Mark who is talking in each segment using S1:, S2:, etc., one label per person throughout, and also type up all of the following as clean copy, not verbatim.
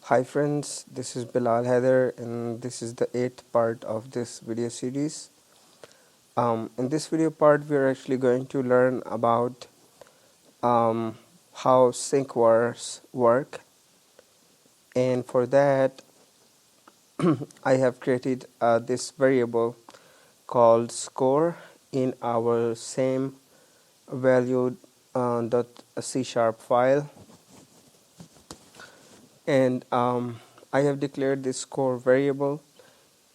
S1: Hi friends, this is Bilal Heather and this is the 8th part of this video series. In this video part we are actually going to learn about how SyncVars work, and for that I have created this variable called score in our same value .c# file, and I have declared this score variable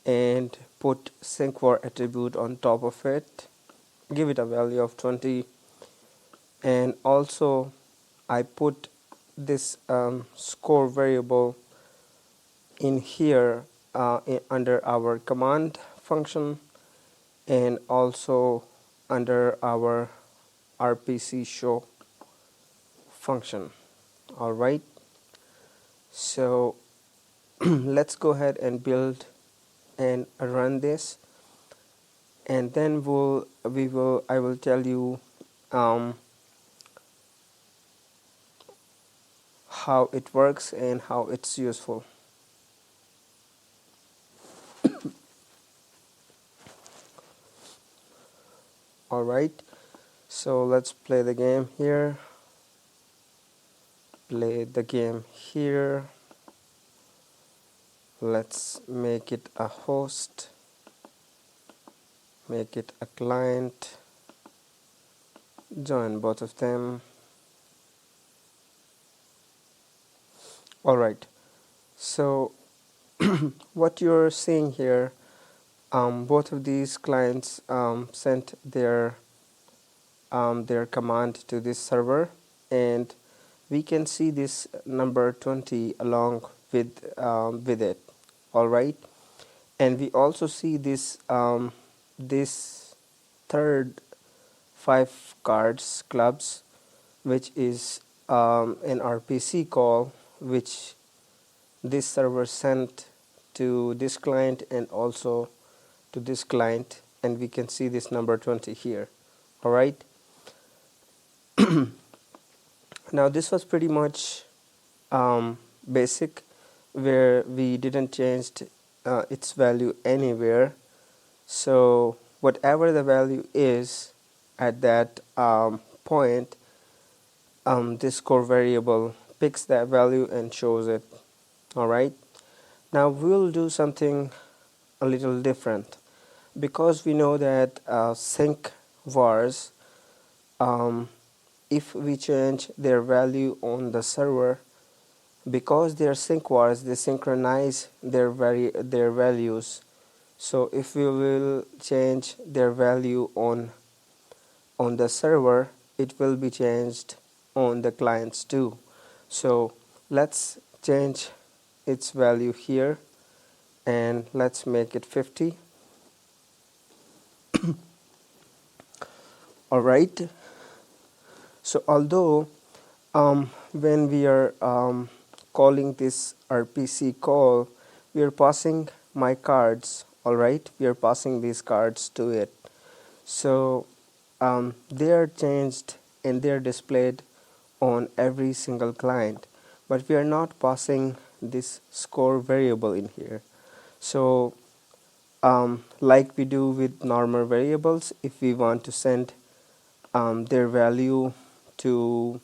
S1: and put SyncVar attribute on top of it, give it a value of 20, and also I put this score variable in here under our command function and also under our RPC show function. Alright, so let's go ahead and build and run this, and then I will tell you how it works and how it's useful. Alright, so let's play the game here. Let's make it a host, make it a client, join both of them. Alright, so what you're seeing here, both of these clients sent their command to this server, and we can see this number 20 along with it. Alright, and we also see this this third 5 cards clubs, which is an RPC call which this server sent to this client and also to this client, and we can see this number 20 here. Alright, now this was pretty much basic, where we didn't change its value anywhere. So whatever the value is at that point, this score variable picks that value and shows it. Alright, now we'll do something a little different, because we know that SyncVars, if we change their value on the server, because they are SyncVars, they synchronize their values. So if we will change their value on the server, it will be changed on the clients too. So let's change its value here and let's make it 50. Alright, so although when we are calling this RPC call, we are passing my cards. Alright, we are passing these cards to it, so they are changed and they are displayed on every single client, but we are not passing this score variable in here. So like we do with normal variables, if we want to send their value to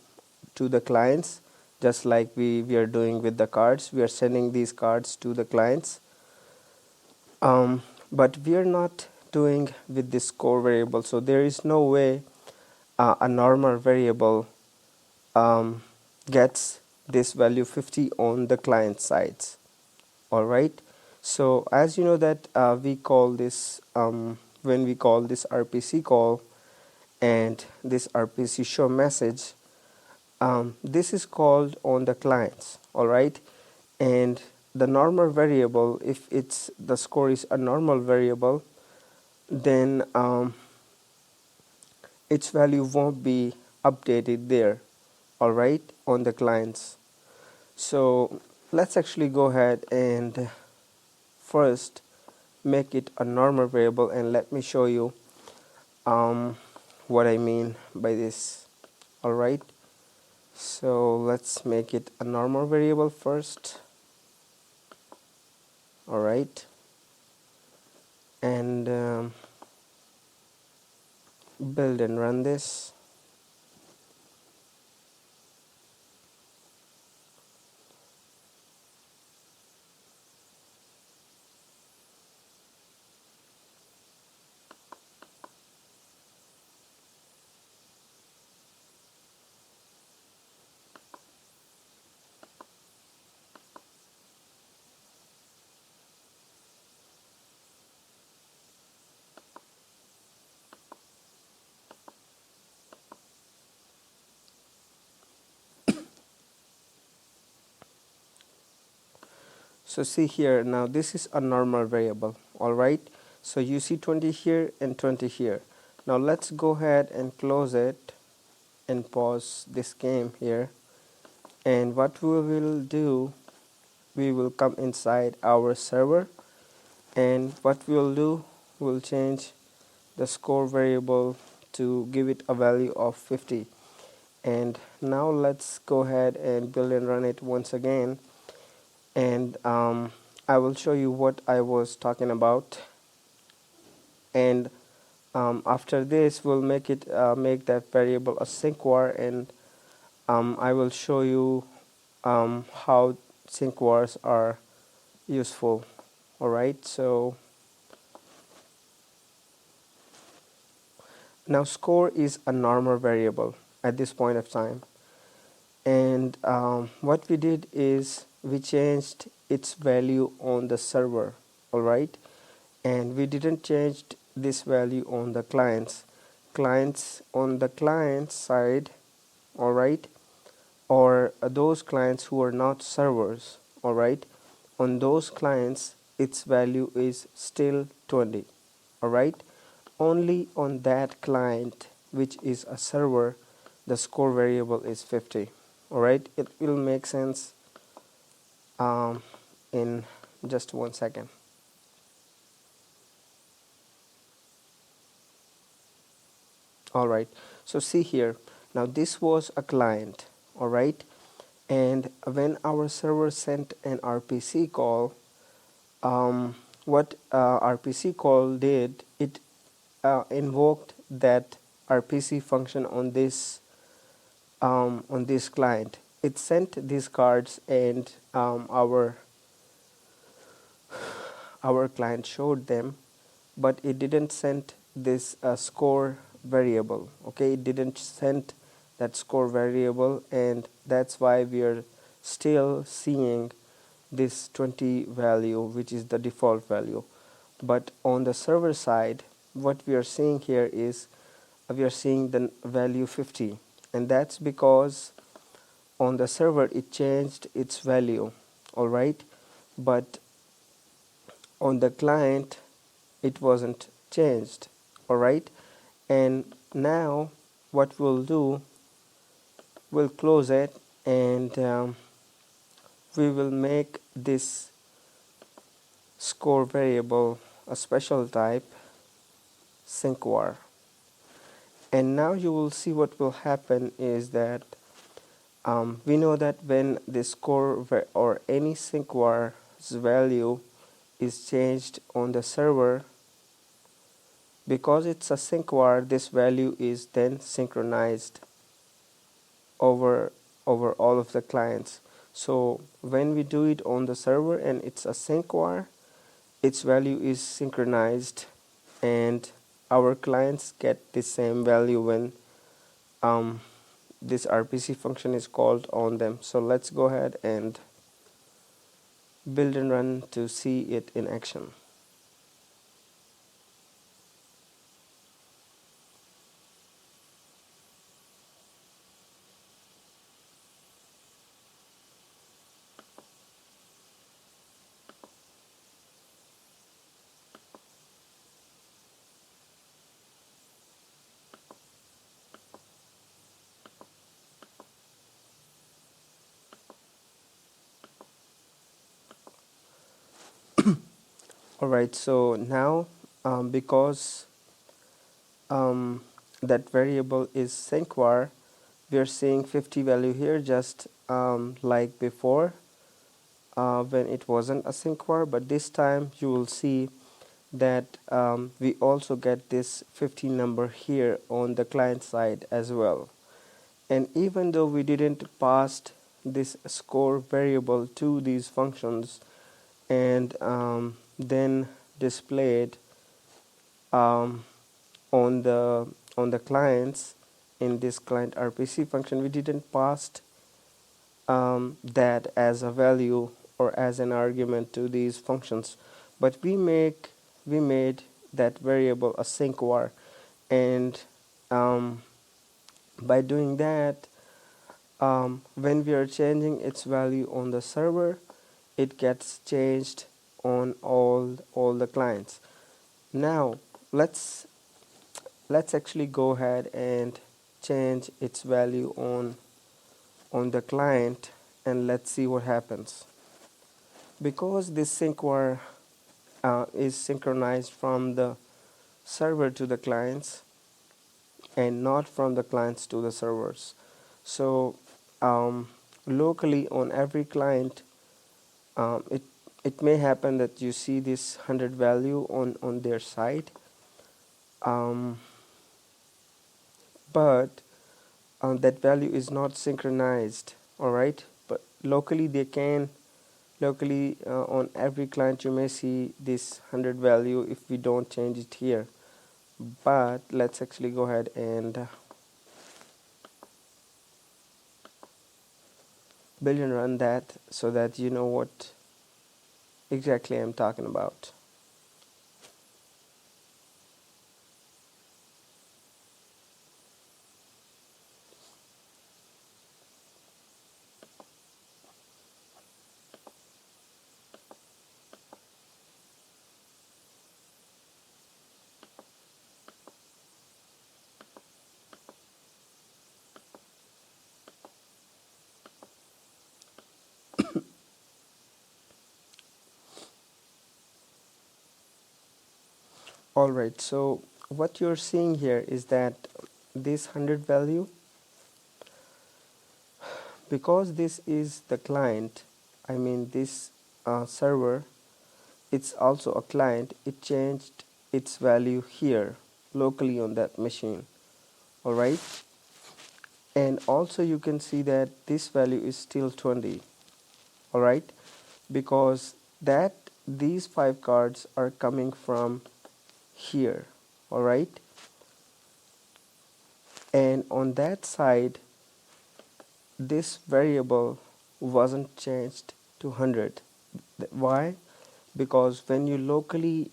S1: the clients, just like we are doing with the cards, we are sending these cards to the clients, but we are not doing with this score variable. So there is no way a normal variable gets this value 50 on the client sides. Alright, so as you know that we call this when we call this RPC call and this RPC show message, this is called on the clients. Alright, and the normal variable, if it's the score is a normal variable, then its value won't be updated there. Alright, on the clients. So let's actually go ahead and first make it a normal variable, and let me show you what I mean by this. Alright, so let's make it a normal variable first. all right, and build and run this. So see here, now this is a normal variable, all right. So you see 20 here and 20 here. Now let's go ahead and close it and pause this game here. And what we will do, we will come inside our server, and what we will do, we'll change the score variable to give it a value of 50. And now let's go ahead and build and run it once again, and I will show you what I was talking about. And after this we'll make that variable a SyncVar, and I will show you how SyncVars are useful. Alright, so now score is a normal variable at this point of time, and what we did is we changed its value on the server, alright, and we didn't change this value on the clients on the client side, alright, or those clients who are not servers, alright. On those clients its value is still 20, alright. Only on that client which is a server the score variable is 50, alright. It will make sense in just 1 second. Alright, so see here, now this was a client, alright, and when our server sent an RPC call, what RPC call did, it invoked that RPC function on this client. It sent these cards, and our client showed them, but it didn't send this score variable. Okay, it didn't send that score variable, and that's why we are still seeing this 20 value, which is the default value. But on the server side, what we are seeing here is we are seeing the value 50, and that's because on the server it changed its value, alright, but on the client it wasn't changed, alright. And now what we'll do, we'll close it, and we will make this score variable a special type, SyncVar. And now you will see what will happen is that we know that when the score or any SyncVar's value is changed on the server, because it's a SyncVar, this value is then synchronized over all of the clients. So when we do it on the server and it's a SyncVar, its value is synchronized, and our clients get the same value when this RPC function is called on them. So let's go ahead and build and run to see it in action. Alright, so now because that variable is SyncVar, we are seeing 50 value here, just like before. when it wasn't a SyncVar, but this time you will see that we also get this 15 number here on the client side as well. And even though we didn't pass this score variable to these functions and then displayed um, on the clients in this client RPC function, we didn't pass that as a value or as an argument to these functions, but we made that variable a SyncVar, and by doing that, when we are changing its value on the server, it gets changed on all the clients. Now let's actually go ahead and change its value on the client, and let's see what happens. Because this SyncVar is synchronized from the server to the clients and not from the clients to the servers, so locally on every client, it may happen that you see this 100 value on their side, um, but that value is not synchronized. All right, but locally they can locally on every client you may see this 100 value if we don't change it here. But let's actually go ahead and build and run that so that you know what exactly I'm talking about. Alright, so what you're seeing here is that this 100 value, because this is the client, I mean this server, it's also a client, it changed its value here locally on that machine. Alright, and also you can see that this value is still 20. Alright, because that these 5 cards are coming from here. Alright, and on that side this variable wasn't changed to 100. Why? Because when you locally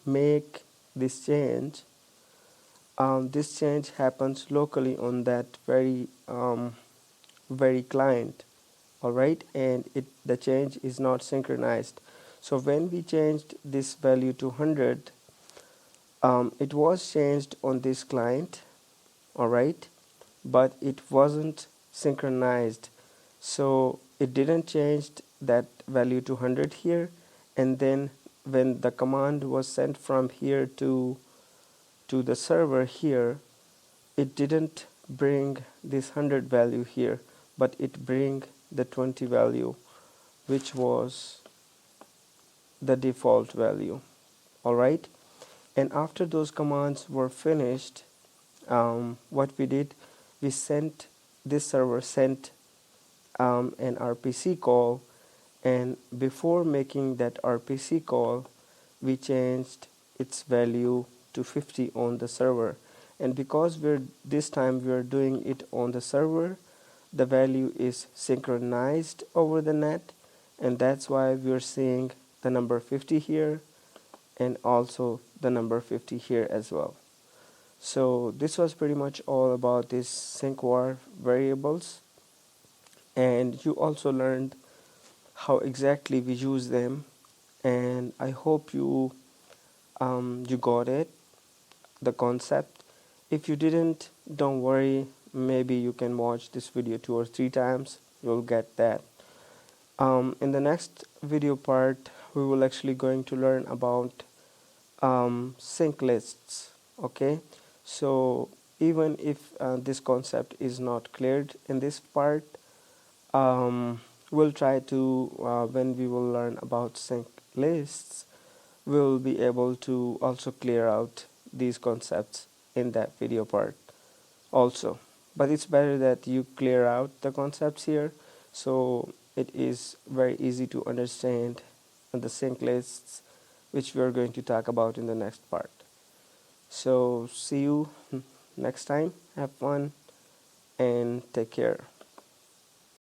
S1: make this change happens locally on that very client. All right, and the change is not synchronized. So when we changed this value to 100, it was changed on this client. All right, but it wasn't synchronized, so it didn't change that value to 100 here, and then when the command was sent from here to the server here, it didn't bring this 100 value here, but it bring the 20 value, which was the default value. All right, and after those commands were finished, what we did, we sent this server sent an RPC call, and before making that RPC call we changed its value to 50 on the server, and because this time we're doing it on the server, the value is synchronized over the net, and that's why we're seeing the number 50 here and also the number 50 here as well. So this was pretty much all about these SyncVar variables, and you also learned how exactly we use them, and I hope you got it, the concept. If you didn't, don't worry, maybe you can watch this video 2 or 3 times, you'll get that. In the next video part we will actually going to learn about sync lists. Okay, so even if this concept is not cleared in this part, we'll try to when we will learn sync lists, we'll be able to also clear out these concepts in that video part also. But it's better that you clear out the concepts here, so it is very easy to understand the sync lists, which we are going to talk about in the next part. So see you next time. Have fun and take care.